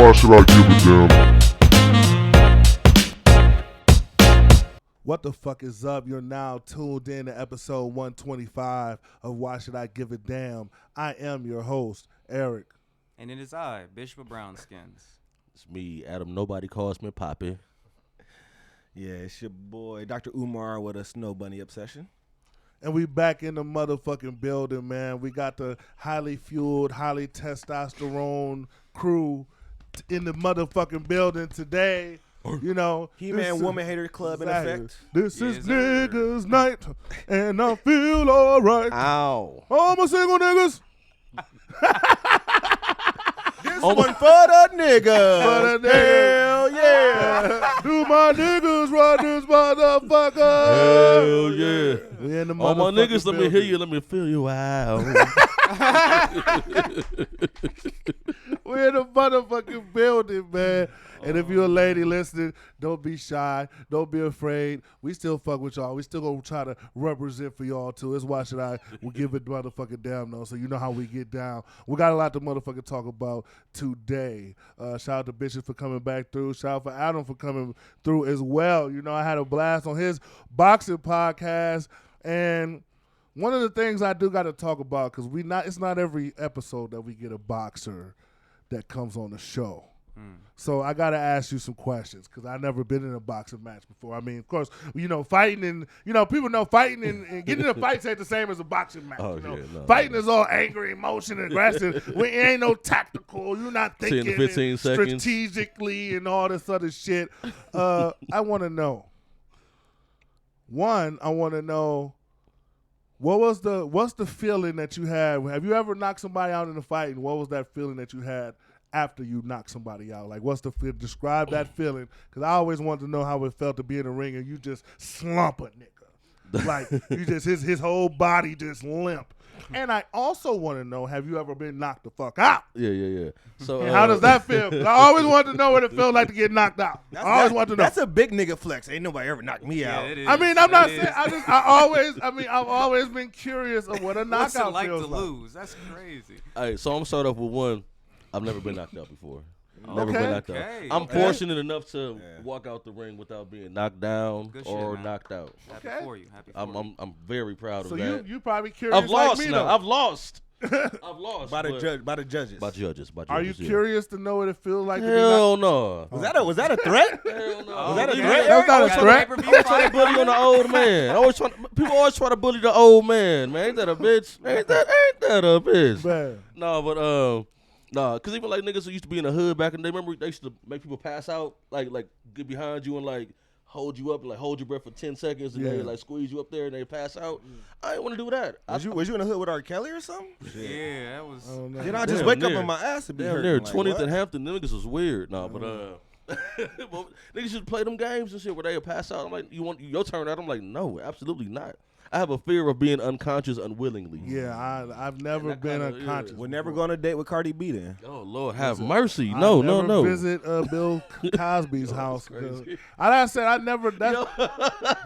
why should I give a damn? What the fuck is up? You're now tuned in to episode 125 of Why Should I Give a Damn? I am your host, Eric. And it is I, Bishop Of-Brownskins. It's me, Adam. Nobody calls me Poppy. Yeah, it's your boy, Dr. Umar with a snow bunny obsession. And we back in the motherfucking building, man. We got the highly fueled, highly testosterone crew in the motherfucking building today. You know, He-Man Woman Hater Club in effect. This Yes, is sir. niggas night, and I feel alright. Ow. All my single niggas. This one for the niggas. For the Hell yeah. Do my niggas run this motherfucker? Hell yeah. We in the All my motherfucking niggas, let me hear building. you. Let me feel you out. We're in the motherfucking building, man. And if you're a lady listening, don't be shy. Don't be afraid. We still fuck with y'all. We still gonna try to represent for y'all too. That's why should I we give it motherfucking damn though. So you know how we get down. We got a lot to motherfucking talk about today. Shout out to Bishop for coming back through. Shout out for Adam for coming through as well. You know, I had a blast on his boxing podcast. And one of the things I do got to talk about, because it's not every episode that we get a boxer that comes on the show. So I got to ask you some questions, because I've never been in a boxing match before. I mean, of course, you know, fighting and, you know, people know fighting and getting in a fight ain't the same as a boxing match. Oh, you know? yeah, no, Fighting is all angry, emotion, aggressive. We ain't no tactical. You're not 10 thinking to 15 and seconds. strategically and all this other shit. I want to know. One, I want to know, what's the feeling that you had? Have you ever knocked somebody out in a fight, and what was that feeling that you had after you knocked somebody out? Like, what's the describe that feeling? Because I always wanted to know how it felt to be in the ring and you just slump a nigga. Like, you just, his whole body just limp. And I also want to know, have you ever been knocked the fuck out? Yeah. So And how does that feel? 'Cause I always wanted to know what it felt like to get knocked out. I always wanted to know. That's a big nigga flex. Ain't nobody ever knocked me out. It is. I mean, I'm not It saying. is. I've always been curious of what a What's it knockout like to feels like. lose? That's crazy. All right, so I'm going to start off with one. I've never been knocked out before. Never Okay. been knocked out. Okay. I'm Okay. fortunate enough to walk out the ring without being knocked down Good shit, or man. knocked out. Happy Okay. for you. Happy for you. I'm very proud So of that. you probably curious I've lost like me now. though. I've lost. I've lost. By the but- judge, by the judges. By judges. Are you yeah. curious to know what it feels like to be Hell no. Was that a threat? Hell no. Was that a Oh, threat? That's not a Got threat. pay-per-view Trying to fight bully on the old man. People always try to bully the old man. Man, ain't that a bitch? Ain't that a bitch? Man. No, but nah, cause even like niggas who used to be in the hood back in the day, remember they used to make people pass out, like get behind you and like hold you up, and like hold your breath for 10 seconds, and Yeah. they like squeeze you up there and they pass out. I didn't want to do that. Was you in the hood with R. Kelly or something? Yeah, that was. I don't know. Then I just Damn wake near. up and my ass would be Damn hurting. near Like, 20th what? and Hampton, them niggas was weird. Nah, but well, niggas should play them games and shit where they pass out. I'm like, you want your turn out? I'm like, no, absolutely not. I have a fear of being unconscious unwillingly. Yeah, I've never that been kinda- unconscious. We're never before. going to date with Cardi B then. Oh Lord, have mercy. No, I never no. Visit Bill Cosby's house. crazy. Like I said,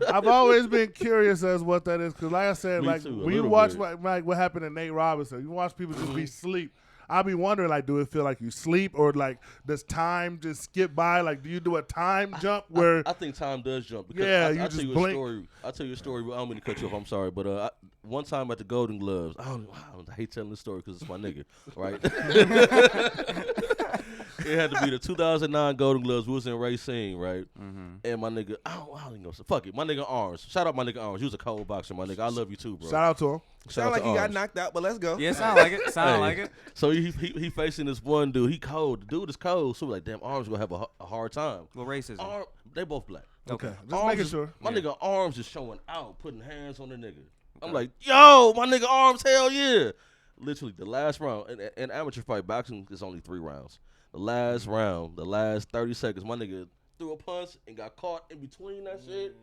I've always been curious as what that is. Cause like I said, Me like too, a when you little watch bit. what happened to Nate Robinson, you watch people just be sleep. I be wondering, like, do it feel like you sleep, or like does time just skip by? Like, do you do a time jump where? I think time does jump. Because Yeah, you I'll just tell you blink. a story. I'll tell you a story. I don't mean to cut you off. I'm sorry, but one time at the Golden Gloves, I hate telling this story because it's my nigga, right? It had to be the 2009 Golden Gloves. We was in Racine, right? Mm-hmm. And my nigga, I don't even know. Fuck it, my nigga Arms. Shout out my nigga Arms. He was a cold boxer, my nigga. I love you too, bro. Shout out to him. Sound like to he got Arms. knocked out, but let's go. Yeah, sound like it. Sound Hey, like it. So he facing this one dude. He cold. The dude is cold. So we're like, damn, Arms gonna have a hard time. Well, racism. They both black. Okay, just Arms making is- sure. My Yeah. nigga Arms is showing out, putting hands on the nigga. I'm like, yo, my nigga Arms, hell yeah. Literally, the last round, in amateur fight, boxing is only 3 rounds. The last round, the last 30 seconds, my nigga threw a punch and got caught in between that shit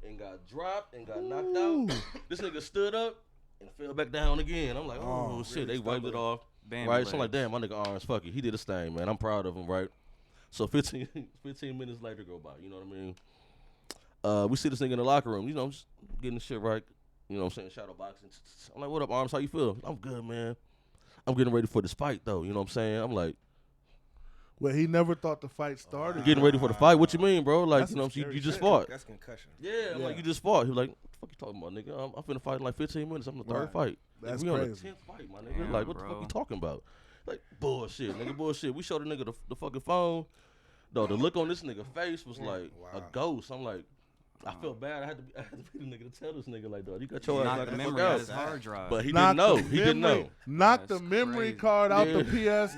and got dropped and got knocked out. This nigga stood up and fell back down again. I'm like, oh, shit, they wiped it off. Bam Right? So I'm like, legs. damn, my nigga Arms, fuck it. He did his thing, man. I'm proud of him, right? So 15 minutes later go by, you know what I mean? We see this nigga in the locker room, you know, just getting the shit right. You know what I'm saying? Shadow boxing. I'm like, what up, Arms? How you feel? I'm good, man. I'm getting ready for this fight, though. You know what I'm saying? I'm like, Well, he never thought the fight started. Getting ready for the fight. What you mean, bro? Like, That's you know, some scary you just shit. fought. That's concussion. Yeah, I'm Yeah. like, you just fought. He was like, what the fuck you talking about, nigga? I'm finna fight in like 15 minutes. I'm the third Right. fight. That's we on the crazy. 10th fight, my nigga. Damn, Like, what the bro. fuck you talking about? Like, bullshit, nigga, bullshit. We showed the nigga the fucking phone. Though the look on this nigga face was like a ghost. I'm like, I felt bad. I had to be the nigga to tell this nigga like, dog, you got your ass Knocked like the the fuck memory out out. his hard drive. But he Knocked didn't know. the He didn't memory- know. Knocked the That's memory crazy. card out the Yeah. PS.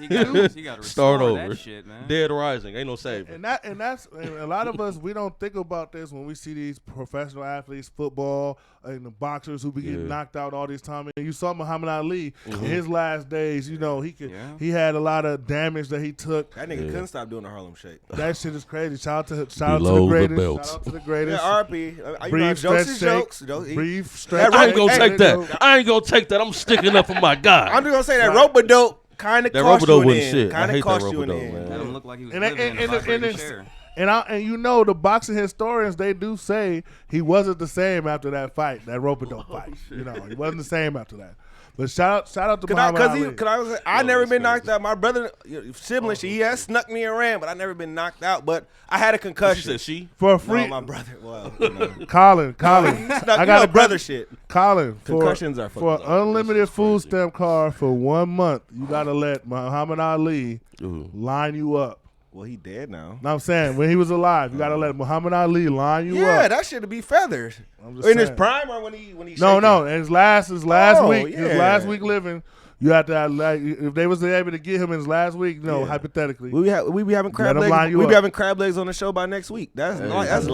he got to Start restore over. that shit, man. Dead Rising. Ain't no saving. And that's a lot of us, we don't think about this when we see these professional athletes, football, and the boxers who be getting Yeah. knocked out all this time. And you saw Muhammad Ali in Mhm. his last days. You know, Yeah. he had a lot of damage that he took. That nigga Yeah. couldn't stop doing the Harlem Shake. That shit is crazy. Shout out to the Below the greatest. belt. Shout out to the Yeah, greatest. RP. Brief Jokes stretch is shake. jokes. Brief stretch. I ain't gonna shake. take that. I ain't gonna take that. I'm sticking up for my guy. I'm just gonna say that rope-a-dope kind of That cost rope-a-dope you an wasn't end. shit. I Kind hate of that cost you an rope-a-dope, end. man. Let him look like he was And living in a vibrating it's- chair. And you know the boxing historians, they do say he wasn't the same after that fight, that rope-a-dope fight. You know, he wasn't the same after that. But shout out to Muhammad Ali. I never been crazy. knocked out. My brother, sibling, he has snuck me and ran, but I never been knocked out. But I had a She concussion. said she. For a No, free, my brother. Well, you know. Colin, I I got a brother shit. Colin, Concussions are for fucked an unlimited food stamp card for 1 month, you gotta let Muhammad Ali Ooh. line you up. Well, he dead now. Know what I'm saying, when he was alive, you gotta let Muhammad Ali line you Yeah, up. that should be feathers. I'm just In his saying. prime or when he No, shaking? no, his last Oh, week, his yeah. last week living. You have to have, like, if they was able to get him in his last week, Yeah. hypothetically. We be having crab him legs. line you We be up. having crab legs on the show by next week. That's light. That's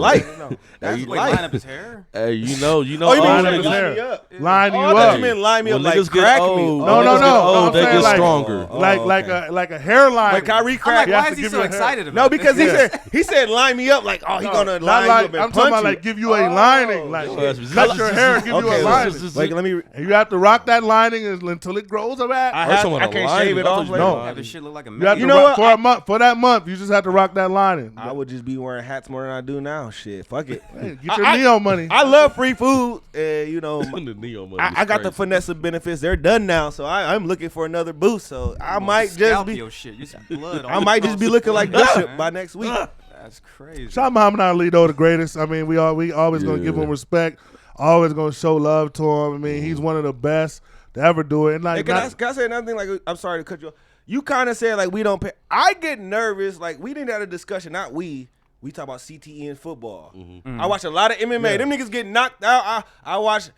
Hey, Wait, light. line up his hair? Hey, you know. Oh, you line mean up line his me hair. up? Line you Oh, I thought up. you meant line me up When like niggas get crack old, me. No, when no, niggas no. get I'm old, they saying get like- stronger. Oh, like a hairline. Wait, can I I'm re-crack? like, You have why to is he give so you a hair. excited about No, because this? he said line me up like, oh, he gonna Not line you like, up and I'm talking punch about you. like give you a lining, like Yeah. cut your hair, and give you a Okay, lining. wait, let me. And you have to rock that lining until it grows back. I can't shave it off. No. Have this shit look like a You have to You know rock, what? for a month. For that month, you just have to rock that lining. I would just be wearing hats more than I do now. Shit, fuck it. Hey, get your Neo money. I love free food. You know, The Neo money I is got the crazy. Finessa benefits. They're done now, so I'm looking for another boost. So I might just be. Your shit. You see blood I might just be looking like Bishop by next week. That's crazy. Shout out Muhammad Ali, though, the greatest. I mean, we always gonna give Yeah. him respect. Always gonna show love to him. I mean, he's one of the best to ever do it. And Hey, like, can I say another thing? Like, I'm sorry to cut you off. You kind of said like we don't pay. I get nervous. Like we didn't have a discussion. Not we. We talk about CTE in football. I watch a lot of MMA. Yeah. Them niggas get knocked out. I watch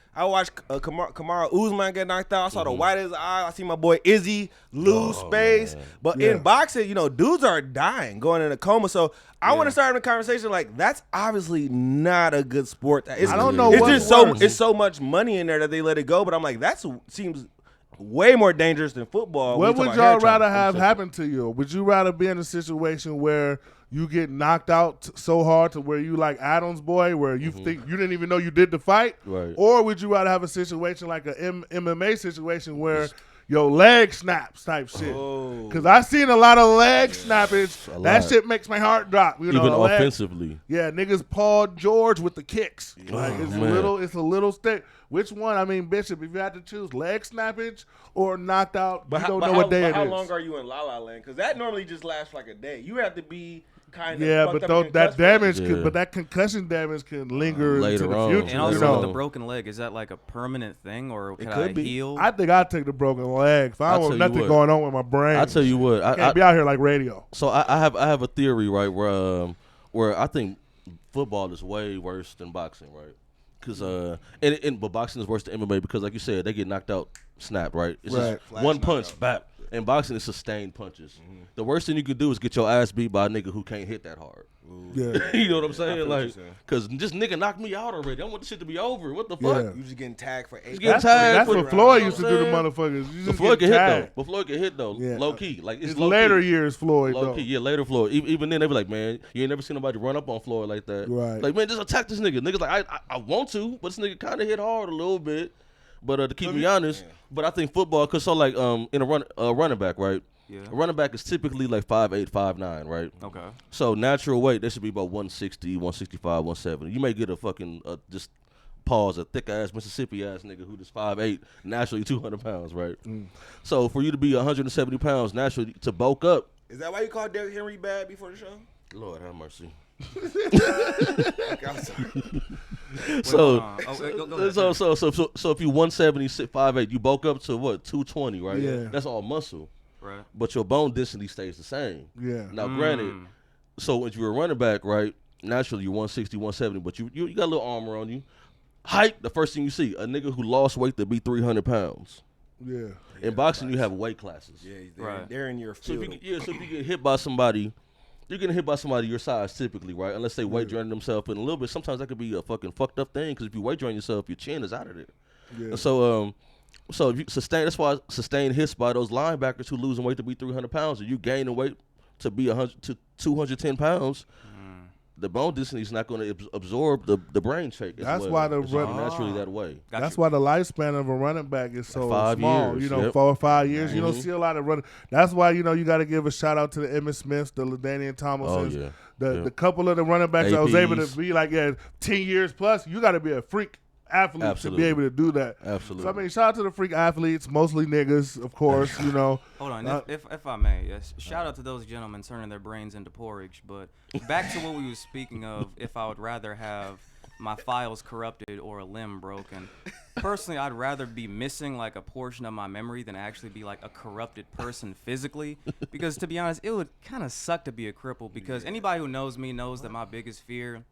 Kamaru Usman get knocked out. I saw the whitest eye. I see my boy Izzy lose space. man. But Yeah. in boxing, you know, dudes are dying, going in a coma. So I want to start a conversation like that's obviously not a good sport. It's, I don't know It's what's just so worse. it's so much money in there that they let it go. But I'm like, that seems way more dangerous than football. what when would you talk about hair y'all rather trauma. have happen to you? Would you rather be in a situation where you get knocked out so hard to where you like Adam's boy, where you think you didn't even know you did the fight? Right. Or would you rather have a situation like a MMA situation where your leg snaps type shit? Oh. Because I've seen a lot of leg snappage. A That lot. shit makes my heart drop. You know, Even the leg- offensively. Yeah, niggas Paul George with the kicks. Like it's man. it's a little stick. Which one? I mean, Bishop, if you had to choose leg snappage or knocked out, you don't know what day it how is. long are you in La La Land? Because that normally just lasts like a day. You have to be kind of Yeah, fucked but up though, and that concussed. damage, Yeah. but that concussion damage can linger Later into the on. future. And you also know? with the broken leg, is that like a permanent thing or can could I be. heal? I think I'd take the broken leg. If I I'll don't tell want you nothing what. going on with my brain, I tell you what. can't be out here like radio. So I have a theory, right, where I think football is way worse than boxing, right? Because but boxing is worse than MMA because, like you said, they get knocked out, snap, right? It's Right. just one punch, bap. In boxing, it's sustained punches. The worst thing you can do is get your ass beat by a nigga who can't hit that hard. Yeah, You know what I'm I saying? feel what Like, you're saying. because this nigga knocked me out already. I want this shit to be over. What the Yeah. fuck? You just getting tagged for 8 getting that's, tagged that's for what the Floyd round, used to you know do to what I'm motherfuckers. You But just Floyd get can hit tagged. though. But Floyd can hit though. Yeah. Low key, like it's It's low later key. years, Floyd. Low though. key, yeah, later Floyd. Even then, they be like, man, you ain't never seen nobody run up on Floyd like that. Right. Like, man, just attack this nigga. Niggas like, I want to, but this nigga kind of hit hard a little bit. But to keep me honest, but I think football, cause so like in a running back, right? Yeah. A running back is typically like 5'8", 5'9", right? Okay. So natural weight, they should be about 160, 165, 170. You may get a fucking just pause a thick ass Mississippi ass nigga who just 5'8", naturally 200 pounds, right? So for you to be 170 pounds naturally to bulk up, Is that why you called Derrick Henry bad before the show? Lord have mercy. Okay, I'm sorry. So, go ahead. so if you 175.8, you bulk up to what 220, right? Yeah. That's all muscle, Right. but your bone density stays the same. Yeah. Now, granted, so if you're a running back, right? Naturally, you're 160, 170, but you got a little armor on you. Height, the first thing you see, a nigga who lost weight to be 300 pounds. Yeah. In boxing, you have weight classes. Yeah, they're in your So field. if you get hit by somebody, you're getting hit by somebody your size typically, right? Unless they weight drain themselves in a little bit. Sometimes that could be a fucking fucked up thing because if you weight drain yourself, your chin is out of there. Yeah. And so if you sustain, that's why sustained hits by those linebackers who losing weight to be 300 pounds, and you gaining weight to be 100 to 210 pounds. The bone density is not going to absorb the brain shake. That's well. why the it's run- naturally that way. That's why the lifespan of a running back is so 5 small. years, You know, yep. 4 or 5 years. You don't see a lot of running. That's why you got to give a shout out to the Emmitt Smiths, the LaDainian Thomasons, Oh, yeah. the couple of the running backs that was able APs. to be like 10 years plus. You got to be a freak athlete Absolutely. to be able to do that. Absolutely. So I mean, shout out to the freak athletes, mostly niggas, of course. Hold on, if I may, yes. Shout out to those gentlemen turning their brains into porridge. But back to what we were speaking of, if I would rather have my files corrupted or a limb broken. Personally, I'd rather be missing like a portion of my memory than actually be like a corrupted person physically. Because to be honest, it would kind of suck to be a cripple. Because anybody who knows me knows that my biggest fear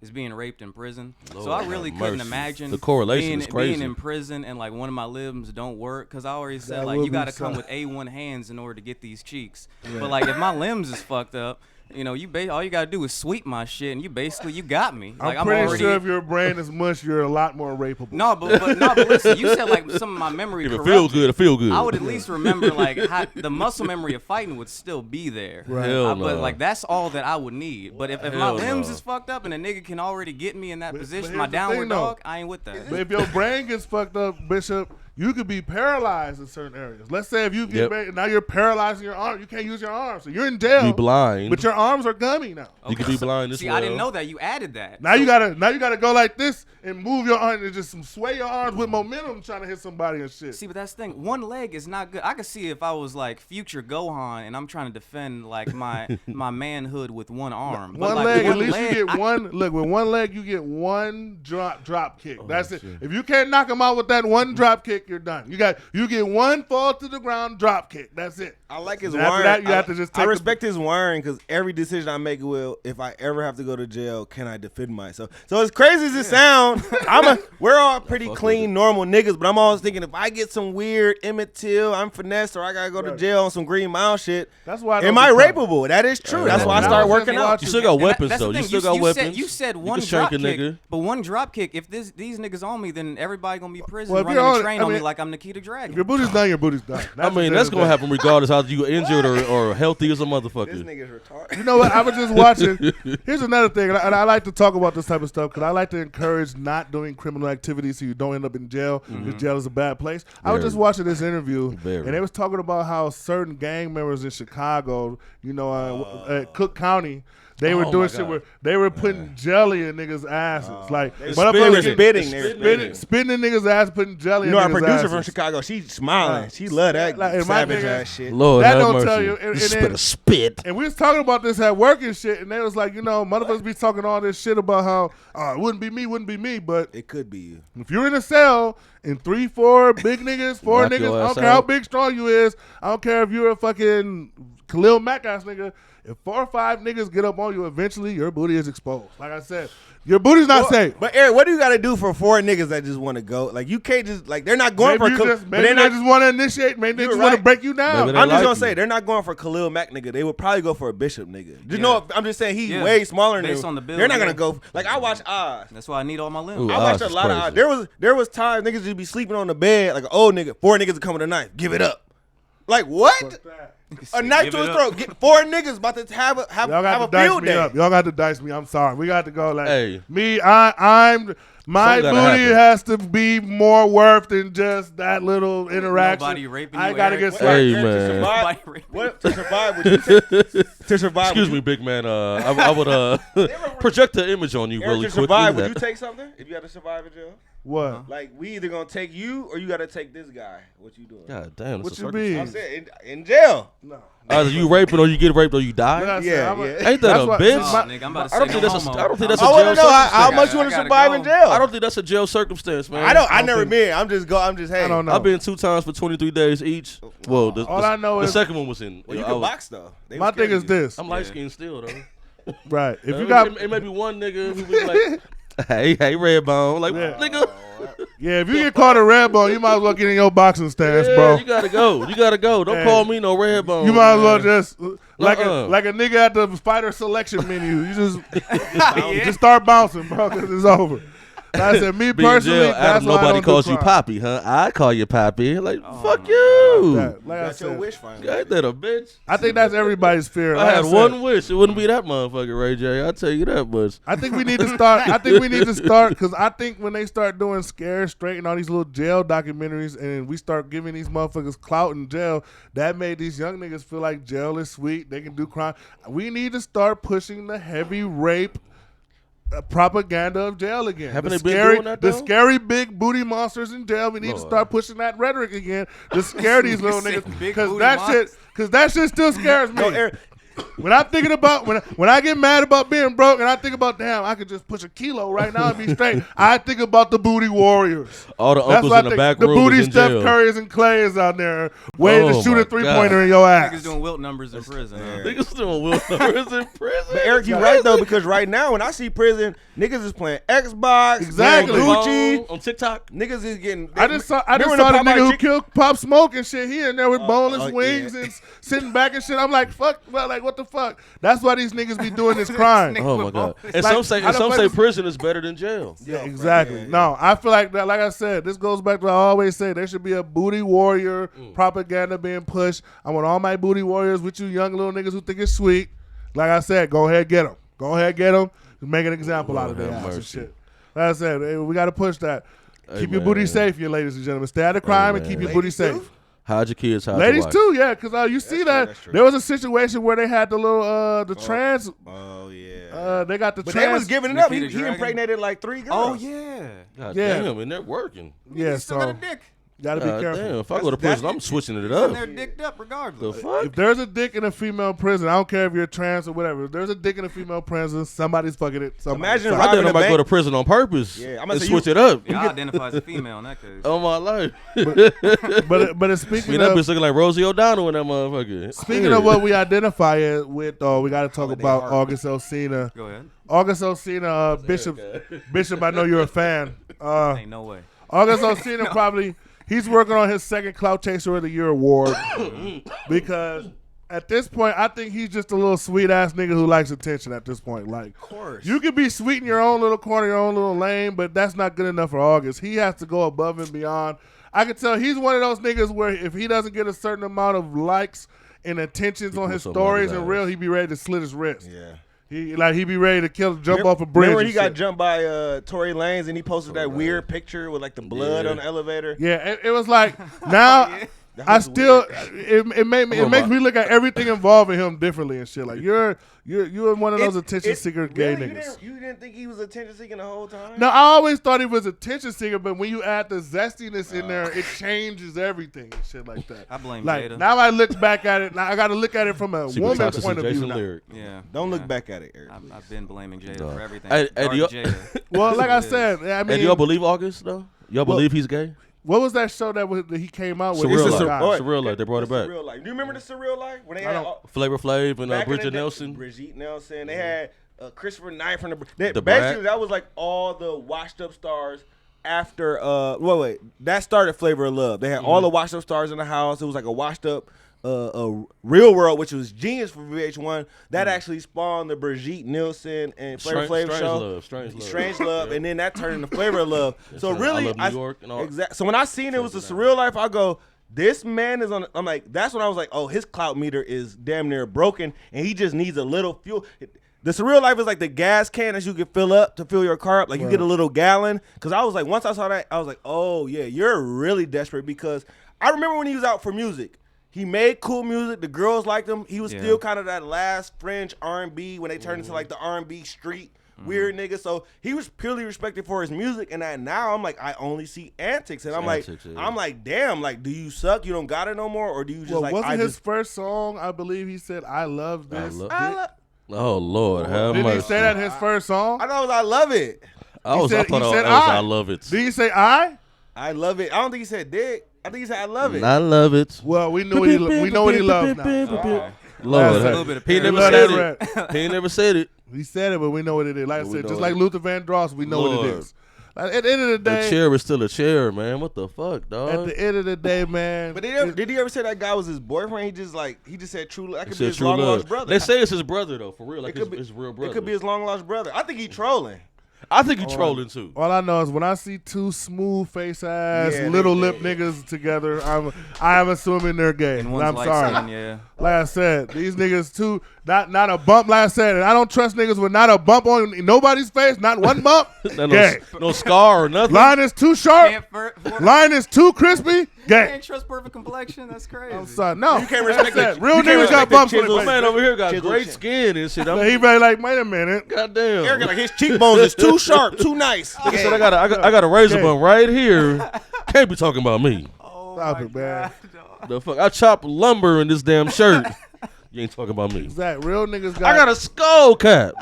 is being raped in prison. So I really have couldn't mercy. imagine The correlation is crazy. being in prison and like one of my limbs don't work, because I already said That like would you got to be come suck. with A1 hands in order to get these cheeks. But like if my limbs is fucked up, all you gotta do is sweep my shit, and you got me. Like I'm pretty already, sure if your brain is mush, you're a lot more rapeable. No, but listen, you said like some of my memory If it corrupted. feel good. I would at least remember like how the muscle memory of fighting would still be there. Right. Hell But no. like that's all that I would need. But if my Hell limbs no. is fucked up and a nigga can already get me in that But position, here's my the downward thing, though. dog, I ain't with that. But if your brain gets fucked up, Bishop, you could be paralyzed in certain areas. Let's say if you get now you're paralyzed in your arm, you can't use your arms, so you're in jail. Be blind. But your arms are gummy now. You could be blind as See, well. I didn't know that. You added that. Now you gotta go like this and move your arms and just sway your arms with momentum trying to hit somebody and shit. See, but that's the thing. One leg is not good. I could see if I was like future Gohan and I'm trying to defend like my manhood with one arm. But, One like, leg, one at least leg, you get I- one. Look, with one leg, you get one drop kick. That's it. If you can't knock him out with that one drop kick, you're done. You get one fall to the ground drop kick. That's it. I like his And after wiring. that, you have to just I take the- respect his wiring because every decision I make will, if I ever have to go to jail, can I defend myself? So as crazy as it sounds, we're all pretty clean, normal niggas, but I'm always thinking if I get some weird Emmett Till, I'm finessed, or I gotta go to jail on some Green Mile shit. That's why. Am I rapeable? That is true. That's why I Now start it's working just out. watch You still got And weapons that's the though. You thing. still got you weapons. You said You one can shank drop a kick, nigga. but one drop kick. If these niggas on me, then everybody gonna be in prison Well, if running you're a on- train I on me mean, like I'm Nikita Dragon. If your booty's done, your booty's done. I mean, that's gonna happen regardless how you injured or healthy as a This motherfucker. nigga's retarded. You know what? I was just watching. Here's another thing, and I like to talk about this type of stuff because I like to encourage not doing criminal activity so you don't end up in jail. Because jail is a bad place. I was Very. just watching this interview, Very. and they was talking about how certain gang members in Chicago, at Cook County, they were Oh, doing my shit God. where they were putting jelly in niggas' asses, like They motherfuckers were getting- spitting. spitting in niggas' ass, putting jelly. You know, in our niggas' producer asses. from Chicago, she's smiling. She love that Like, and my savage nigga- ass shit. Lord That have don't mercy. tell you. And then- spit. And we was talking about this at work and shit, and they was like, motherfuckers be talking all this shit about how it wouldn't be me, but It could be you. if you're in a cell and 3-4 big niggas, 4 Knock niggas, your I don't ass care how out. big strong you is, I don't care if you're a fucking Khalil Mack ass nigga, if 4 or 5 niggas get up on you, eventually your booty is exposed. Like I said, your booty's not safe. But Eric, what do you got to do for 4 niggas that just want to go? Like you can't just like they're not going Maybe for. maybe but they they're not. just want to initiate. Maybe they You're just want to right. break you down. Maybe they I'm just like gonna you. say they're not going for Khalil Mack nigga. They would probably go for a Bishop nigga. Just Yeah. know, I'm just saying he's Yeah. way smaller than Based them. on the build, They're not yeah. gonna go. Like I watch Oz. That's why I need all my limbs. Ooh, I watched Oz a is lot of crazy. Oz. There was times niggas just be sleeping on the bed like an old nigga. 4 niggas are coming tonight. Give it up. Like what? A knife Give to it his up. throat. Get 4 niggas about to have Y'all a got to dice field me day. up. Y'all got to dice me. I'm sorry. We got to go like Hey. me. I'm my Something booty gotta happen. has to be more worth than just that little interaction. Nobody raping I you, gotta Eric. get What? slapped. Hey, To man. survive, Nobody raping what to survive? Would you take, to survive? Excuse would me, you, big man. I would project the image on you Eric, really to quickly. survive, would that- you take something if you had to survive in jail? What? Like, we either gonna take you or you gotta take this guy. What you doing? God damn. What That's you a mean? I'm saying in jail. No. Either you raping or you get raped or you die. Like I said, Yeah, I'm a- yeah. Ain't that That's a why- bitch? Oh, nigga, I'm about to I don't say think no that's a. homo. I don't think that's a I jail want to know how circumstance. much you I want to gotta survive go. in jail. I don't think that's a jail circumstance, man. I never think- been. I'm just hey. I don't know. I've been 2 times for 23 days each. Well, All I know the is- second one was in. Well, you I can was- box though. They My was scared thing of is you. this. I'm light skinned still though. Right. If you got, it may be one nigga who be like, hey, red bone, like Yeah. nigga. yeah, if you get caught a red bone, you might as well get in your boxing stance, Yeah, bro. you gotta go. You gotta go. Don't Hey. call me no red bone. You might as well man. just like Uh-uh. a nigga at the fighter selection menu. You just start bouncing, bro, because it's over. Like I said, me Be in personally, jail, that's Adam, why I nobody don't do calls you crime. Poppy, huh? I call you Poppy. Like, Oh fuck my you. Like I Got your said, wish finally. Ain't that a bitch? I think that's everybody's fear. I Like had said, one wish. It wouldn't be that motherfucker, Ray J. I'll tell you that much. I think we need to start. I think we need to start because I think when they start doing Scare Straight and all these little jail documentaries, and we start giving these motherfuckers clout in jail, that made these young niggas feel like jail is sweet. They can do crime. We need to start pushing the heavy rape propaganda of jail again. Haven't the they been scary, doing that, the though? scary big booty monsters in jail. We need to Lord. start pushing that rhetoric again to scare these little said niggas big because booty that shit still scares me. No, Eric, When I'm thinking about when I get mad about being broke and I think about damn I could just push a kilo right now and be straight, I think about the booty warriors. All the That's uncles what I in the think. back The room booty is in Steph jail. Currys and Clays out there waiting to Oh shoot my a 3-pointer in your Niggas ass. doing wilt numbers in prison. Huh? Niggas doing Will numbers in prison. but Eric, you right though, because right now when I see prison, niggas is playing Xbox, Exactly. playing Gucci. On TikTok. Niggas is getting. I just saw remember the Popeye nigga who chick- killed Pop Smoke and shit. He in there with boneless yeah. wings and sitting back and shit. I'm like, fuck, well, like what the fuck? That's why these niggas be doing this crime. Oh my god. And Like, some say how the fuck is- prison is better than jail. Yeah, Yeah, exactly. yeah. No, I feel like that. Like I said, this goes back to what I always say. There should be a booty warrior propaganda being pushed. I want all my booty warriors with you young little niggas who think it's sweet. Like I said, go ahead, get them. Go ahead, get them. Make an example out of Lord their have ass and mercy. shit. Like I said, hey, we got to push that. Keep your Amen. booty safe, you ladies and gentlemen. Stay out of crime and keep your booty Ladies safe. too? Hide your kids, hide Ladies your wife. too, yeah, because you see true, that that's true. there was a situation where they had the little the trans. Oh yeah. They got the But trans. they was giving it up. Nikita He Dragon? impregnated like 3 girls. Oh yeah. God Yeah. damn, and they're working. Yeah, Still got so a dick. gotta be God careful. damn, if I go to prison, I'm switching it And up. they're dicked up The regardless. fuck? If there's a dick in a female prison, I don't care if you're trans or whatever. If there's a dick in a female prison, somebody's fucking it. Imagine So- I robbing think I a might bank. go to prison on purpose. Yeah, I'm gonna and say switch you- it up. Yeah, I identify as a female in that case. On my life. but it's Me speaking and that of bitch looking like Rosie O'Donnell in that motherfucker. speaking of what we identify it with, we got to talk Holiday about Heart. August Alsina. Go ahead. August Alsina, Bishop. I know you're a fan. Ain't no way. August Alsina probably he's working on his second Clout Chaser of the Year award because at this point I think he's just a little sweet ass nigga who likes attention. At this point, like Of course. you can be sweet in your own little corner, your own little lane, but that's not good enough for August. He has to go above and beyond. I can tell he's one of those niggas where if he doesn't get a certain amount of likes and attentions on put his something on stories his and ass. real, he be ready to slit his wrist. Yeah. He be ready to jump off a bridge. Remember and he got shit. jumped by Tory Lanez and he posted that weird picture with like the blood Yeah. on the elevator. Yeah, it was like now That I was still weird. it makes me look at everything involving him differently and shit. Like you're one of those attention seeker gay really? niggas. You didn't think he was attention seeking the whole time? No, I always thought he was attention seeker, but when you add the zestiness in there, it changes everything and shit like that. I blame Like Jada. now I look back at it. Now I got to look at it from a Secret woman's Toxic point of Jason view. Now. Lyric. Yeah. Don't look yeah. back at it, Eric. I've been blaming Jada No. for everything. Hey, Dark do y'all- Jada. Well, like I It is. said, I And do y'all mean, believe August though? Y'all believe he's gay? what was that show that he came out with? Surreal It's a Life. guy. Oh, Surreal Life. They brought it The back. Surreal Life. Do you remember the Surreal Life when they I had don't- Flavor Flav and back in the Bridget day- Nelson. Brigitte Nelson. They had Christopher Knight from the The basically Brat. that was like all the washed up stars after wait that started Flavor of Love. They had all the washed up stars in the house. It was like a washed up Real World, which was genius for VH1. That actually spawned the Brigitte Nielsen and Flavor Flav Strange show. Love, Strange Love. Strange Love, Yeah. and then that turned into Flavor of Love. So I really, Love New York and all. So when I seen it was the Surreal Life, I go, this man is on. I'm like, that's when I was like, oh, his clout meter is damn near broken, and he just needs a little fuel. The Surreal Life is like the gas can that you can fill up to fill your car up. Like you get a little gallon. Because I was like, once I saw that, I was like, oh yeah, you're really desperate. Because I remember when he was out for music. He made cool music. The girls liked him. He was Yeah. still kind of that last fringe R&B when they turned into like the R&B street weird nigga. So he was purely respected for his music, and now I'm like, I only see antics, and I'm like, damn, like, do you suck? You don't got it no more, or do you just like? Wasn't his first song? I believe he said, "I love this." Oh Lord, have mercy. Did he say that in his first song? I thought it was I love it. I thought it was I love it. Did he say I? I love it. I don't think he said dick. I think he said I love it. I love it. Well, we know what he loves now. Lord, he never said it. He never said it. He said it, but we know what it is. Like I said, just like Luther Vandross, we know what it is. At the end of the day, the chair is still a chair, man. What the fuck, dog? At the end of the day, man. But did he ever say that guy was his boyfriend? He just said true. That could be his long lost brother. They say it's his brother though, for real. Like his real brother. It could be his long lost brother. I think he trolling. I think he's trolling too. All I know is when I see two smooth face ass little lip niggas together, I'm assuming they're gay. And I'm sorry. Like I said, these niggas too not a bump. Like I said, and I don't trust niggas with not a bump on nobody's face, not one bump. Gay. No scar or nothing. Line is too sharp. Line is too crispy. Gay. You can't trust perfect complexion. That's crazy. I'm sorry. No, you can't respect that. Real niggas got bumps on My man over here got great skin and shit. He really like, wait a minute. Goddamn. Eric, like his cheekbones is too sharp, too nice. Like I said, I got a razor bump right here. Can't be talking about me. Stop it, man. The fuck? I chop lumber in this damn shirt. You ain't talking about me. Exactly. Real niggas got. I got a skull cap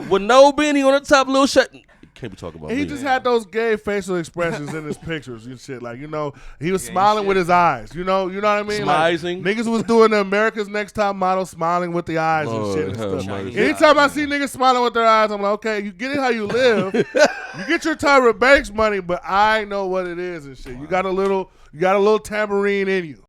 with no beanie on the top, little shit. Can't be talking about me. He just had those gay facial expressions in his pictures and shit. Like, he was smiling with his eyes. You know what I mean? Smizing. Like, niggas was doing the America's Next Top Model, smiling with the eyes and shit and stuff. Anytime I see niggas smiling with their eyes, I'm like, okay, you get it how you live. You get your Tyra Banks money, but I know what it is and shit. You got a little tambourine in you.